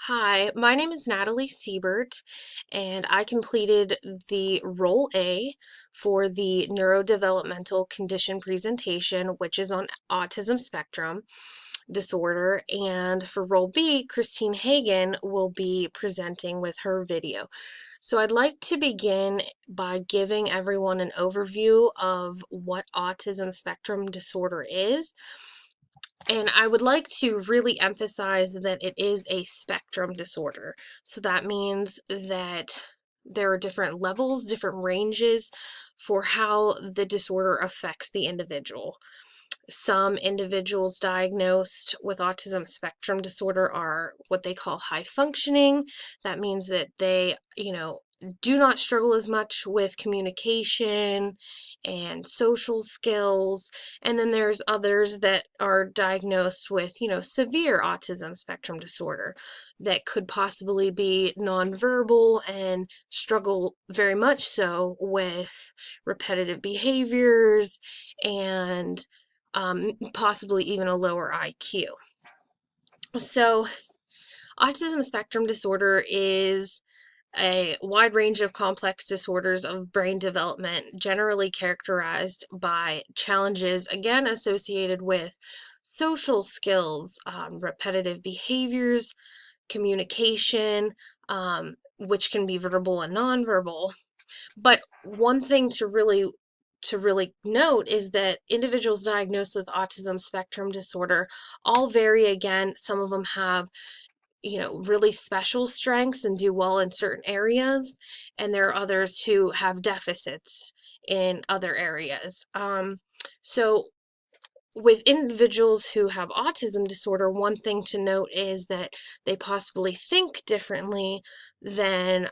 Hi, my name is Natalie Siebert, and I completed the Role A for the neurodevelopmental condition presentation, which is on autism spectrum disorder. And for Role B, Christine Hagen will be presenting with her video. So I'd like to begin by giving everyone an overview of what autism spectrum disorder is. And I would like to really emphasize that it is a spectrum disorder. So that means that there are different levels, different ranges for how the disorder affects the individual. Some individuals diagnosed with autism spectrum disorder are what they call high functioning. That means that they, do not struggle as much with communication and social skills. And then there's others that are diagnosed with, severe autism spectrum disorder that could possibly be nonverbal and struggle very much so with repetitive behaviors and possibly even a lower IQ. So, autism spectrum disorder is a wide range of complex disorders of brain development, generally characterized by challenges, again, associated with social skills, repetitive behaviors, communication, which can be verbal and nonverbal. But one thing to really note is that individuals diagnosed with autism spectrum disorder all vary again. Some of them have, really special strengths and do well in certain areas, and there are others who have deficits in other areas. So with individuals who have autism disorder, one thing to note is that they possibly think differently than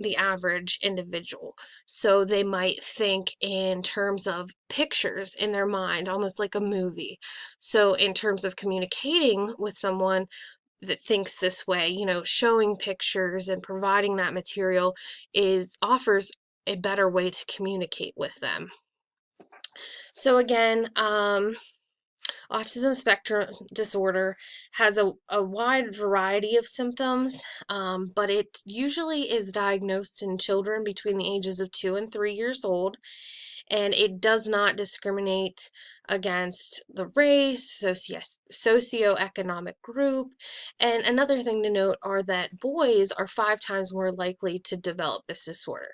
the average individual. So they might think in terms of pictures in their mind, almost like a movie. So, in terms of communicating with someone that thinks this way, showing pictures and providing that material offers a better way to communicate with them. So again, autism spectrum disorder has a wide variety of symptoms, but it usually is diagnosed in children between the ages of 2 and 3 years old, and it does not discriminate against the race, socioeconomic group. And another thing to note are that boys are 5 times more likely to develop this disorder.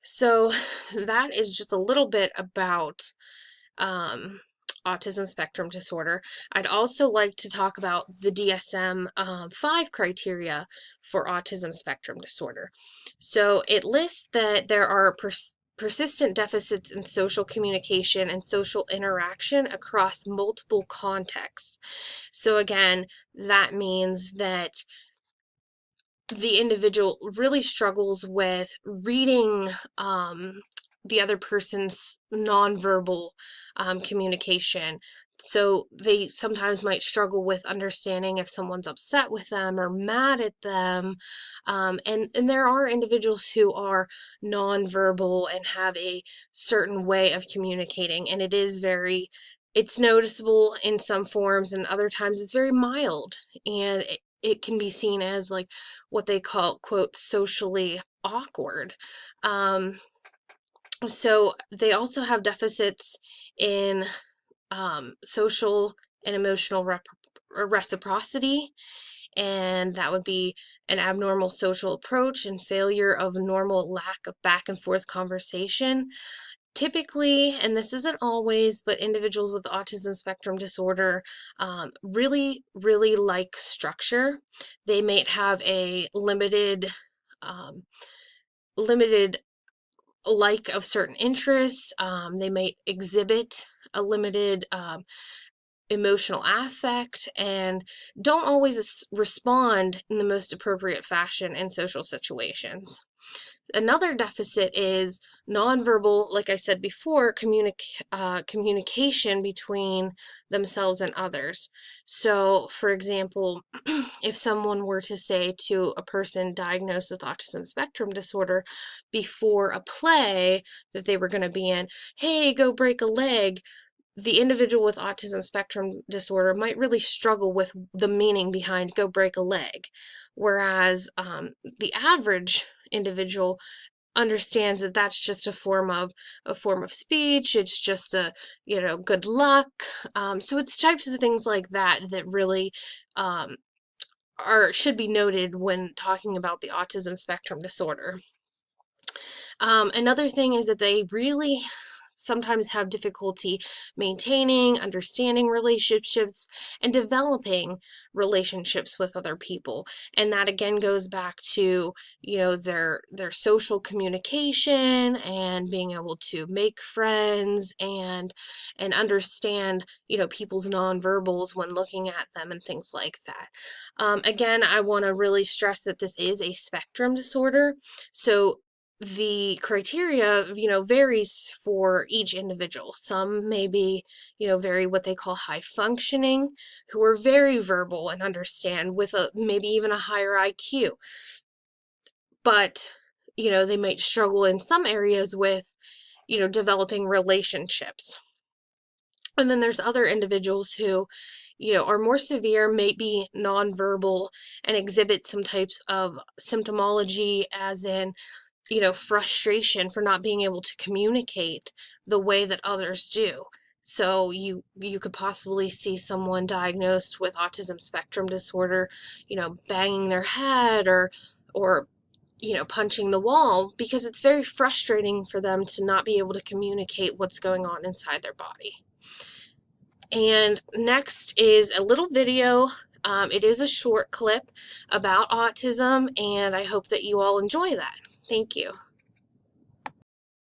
So that is just a little bit about um, autism spectrum disorder. I'd also like to talk about the DSM 5 criteria for autism spectrum disorder. So it lists that there are persistent deficits in social communication and social interaction across multiple contexts. So again, that means that the individual really struggles with reading the other person's nonverbal communication. So they sometimes might struggle with understanding if someone's upset with them or mad at them. And there are individuals who are nonverbal and have a certain way of communicating, and it's noticeable in some forms, and other times it's very mild, and it can be seen as like what they call, quote, socially awkward. Um, so they also have deficits in social and emotional reciprocity, and that would be an abnormal social approach and failure of normal lack of back and forth conversation. Typically, and this isn't always, but individuals with autism spectrum disorder really, really like structure. They might have a um, limited like of certain interests. They might exhibit a limited emotional affect and don't always respond in the most appropriate fashion in social situations. Another deficit is nonverbal, like I said before, communication between themselves and others. So, for example, if someone were to say to a person diagnosed with autism spectrum disorder before a play that they were going to be in, hey, go break a leg, the individual with autism spectrum disorder might really struggle with the meaning behind go break a leg, whereas the average individual understands that that's just a form of speech. It's just good luck. So it's types of things like that that really um, should be noted when talking about the autism spectrum disorder. Another thing is that they really sometimes have difficulty maintaining, understanding relationships, and developing relationships with other people. And that again goes back to, their social communication and being able to make friends and understand, people's nonverbals when looking at them and things like that. Again, I want to really stress that this is a spectrum disorder. So the criteria, varies for each individual. Some may be, very what they call high functioning, who are very verbal and understand with maybe even a higher IQ. But, they might struggle in some areas with, developing relationships. And then there's other individuals who, are more severe, may be nonverbal, and exhibit some types of symptomology, as in frustration for not being able to communicate the way that others do. So you could possibly see someone diagnosed with autism spectrum disorder, banging their head or punching the wall, because it's very frustrating for them to not be able to communicate what's going on inside their body. And next is a little video. It is a short clip about autism, and I hope that you all enjoy that. Thank you.